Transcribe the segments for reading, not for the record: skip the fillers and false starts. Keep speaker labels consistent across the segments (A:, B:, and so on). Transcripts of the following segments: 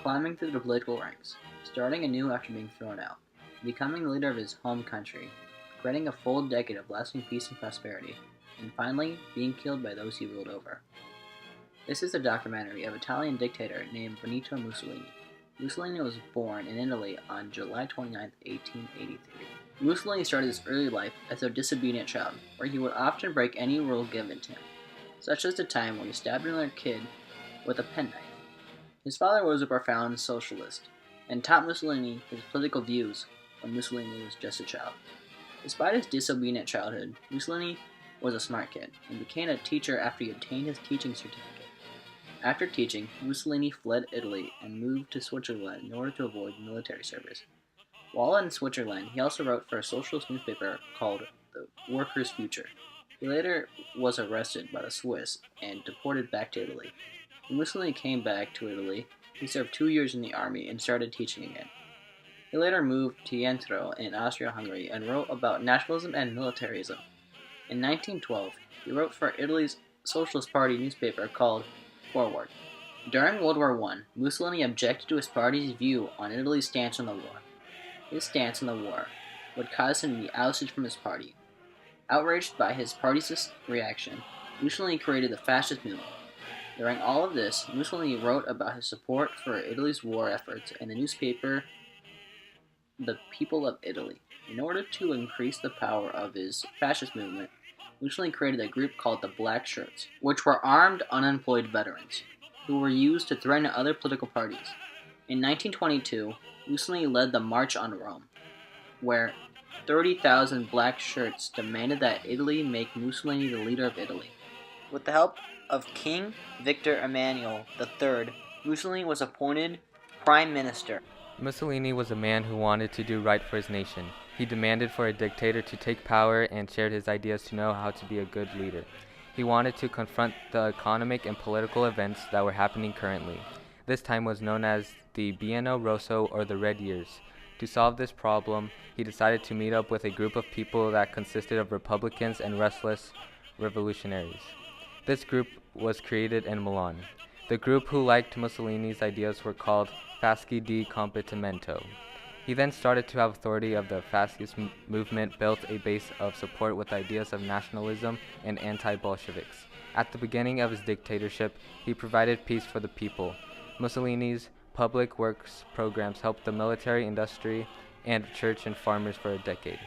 A: climbing through the political ranks, starting anew after being thrown out, becoming the leader of his home country, granting a full decade of lasting peace and prosperity, and finally being killed by those he ruled over. This is a documentary of Italian dictator named Benito Mussolini. Mussolini was born in Italy on July 29, 1883. Mussolini started his early life as a disobedient child, where he would often break any rule given to him, such as the time when he stabbed another kid with a penknife. His father was a profound socialist, and taught Mussolini his political views when Mussolini was just a child. Despite his disobedient childhood, Mussolini was a smart kid, and became a teacher after he obtained his teaching certificate. After teaching, Mussolini fled Italy and moved to Switzerland in order to avoid military service. While in Switzerland, he also wrote for a socialist newspaper called The Workers' Future. He later was arrested by the Swiss and deported back to Italy. When Mussolini came back to Italy, he served 2 years in the army and started teaching again. He later moved to Jędro in Austria-Hungary and wrote about nationalism and militarism. In 1912, he wrote for Italy's Socialist Party newspaper called Forward. During World War I, Mussolini objected to his party's view on Italy's stance on the war. His stance on the war would cause him to be ousted from his party. Outraged by his party's reaction, Mussolini created the fascist movement. During all of this, Mussolini wrote about his support for Italy's war efforts in the newspaper The People of Italy. In order to increase the power of his fascist movement, Mussolini created a group called the Black Shirts, which were armed unemployed veterans, who were used to threaten other political parties. In 1922, Mussolini led the March on Rome, where 30,000 black shirts demanded that Italy make Mussolini the leader of Italy. With the help of King Victor Emmanuel III, Mussolini was appointed prime minister.
B: Mussolini was a man who wanted to do right for his nation. He demanded for a dictator to take power and shared his ideas to know how to be a good leader. He wanted to confront the economic and political events that were happening currently. This time was known as the Biennio Rosso, or the Red Years. To solve this problem, he decided to meet up with a group of people that consisted of Republicans and restless revolutionaries. This group was created in Milan. The group who liked Mussolini's ideas were called Fasci di Combattimento. He then started to have authority of the fascist movement, built a base of support with ideas of nationalism and anti-Bolsheviks. At the beginning of his dictatorship, he provided peace for the people. Mussolini's public works programs helped the military, industry, and church and farmers for a decade.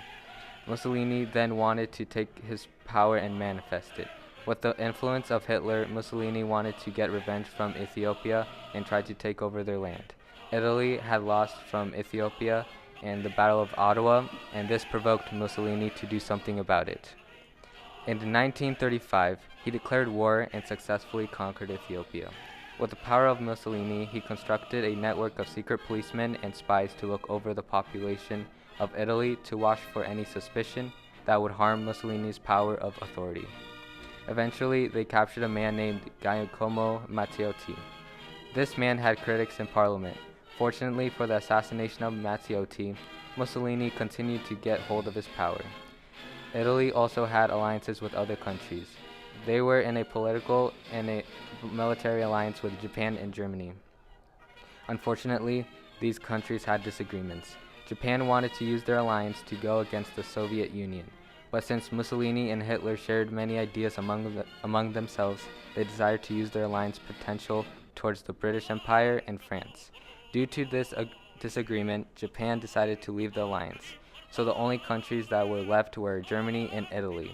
B: Mussolini then wanted to take his power and manifest it. With the influence of Hitler, Mussolini wanted to get revenge from Ethiopia and tried to take over their land. Italy had lost from Ethiopia in the Battle of Ottawa, and this provoked Mussolini to do something about it. In 1935, he declared war and successfully conquered Ethiopia. With the power of Mussolini, he constructed a network of secret policemen and spies to look over the population of Italy to watch for any suspicion that would harm Mussolini's power of authority. Eventually, they captured a man named Giacomo Matteotti. This man had critics in parliament. Fortunately for the assassination of Matteotti, Mussolini continued to get hold of his power. Italy also had alliances with other countries. They were in a political and a military alliance with Japan and Germany. Unfortunately, these countries had disagreements. Japan wanted to use their alliance to go against the Soviet Union, but since Mussolini and Hitler shared many ideas among themselves, they decided to use their alliance potential towards the British Empire and France. Due to this disagreement, Japan decided to leave the alliance, so the only countries that were left were Germany and Italy.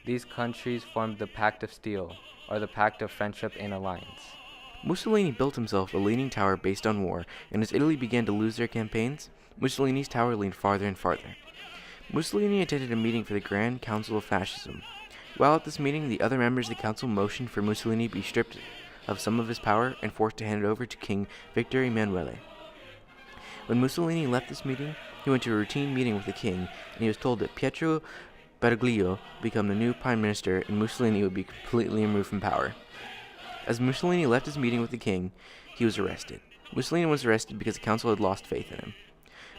B: These countries formed the Pact of Steel, or the Pact of Friendship and Alliance.
C: Mussolini built himself a leaning tower based on war, and as Italy began to lose their campaigns, Mussolini's tower leaned farther and farther. Mussolini attended a meeting for the Grand Council of Fascism. While at this meeting, the other members of the council motioned for Mussolini to be stripped of some of his power and forced to hand it over to King Victor Emmanuel. When Mussolini left this meeting, he went to a routine meeting with the king, and he was told that Pietro Badoglio would become the new prime minister and Mussolini would be completely removed from power. As Mussolini left his meeting with the king, he was arrested. Mussolini was arrested because the council had lost faith in him.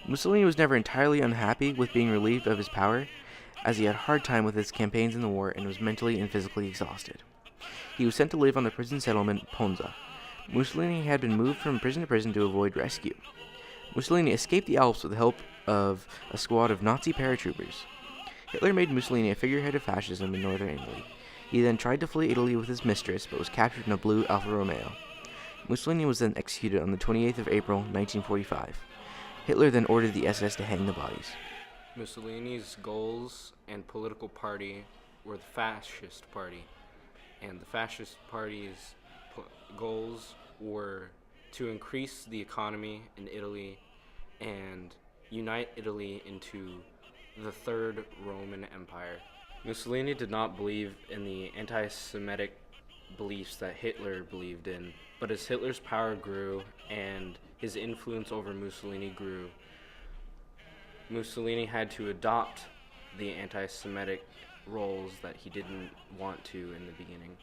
C: Mussolini was never entirely unhappy with being relieved of his power, as he had a hard time with his campaigns in the war and was mentally and physically exhausted. He was sent to live on the prison settlement Ponza. Mussolini had been moved from prison to prison to avoid rescue. Mussolini escaped the Alps with the help of a squad of Nazi paratroopers. Hitler made Mussolini a figurehead of fascism in northern Italy. He then tried to flee Italy with his mistress, but was captured in a blue Alfa Romeo. Mussolini was then executed on the 28th of April, 1945. Hitler then ordered the SS to hang the bodies.
D: Mussolini's goals and political party were the Fascist Party, and the Fascist Party's goals were to increase the economy in Italy and unite Italy into the Third Roman Empire. Mussolini did not believe in the anti-Semitic beliefs that Hitler believed in, but as Hitler's power grew and his influence over Mussolini grew, Mussolini had to adopt the anti-Semitic roles that he didn't want to in the beginning.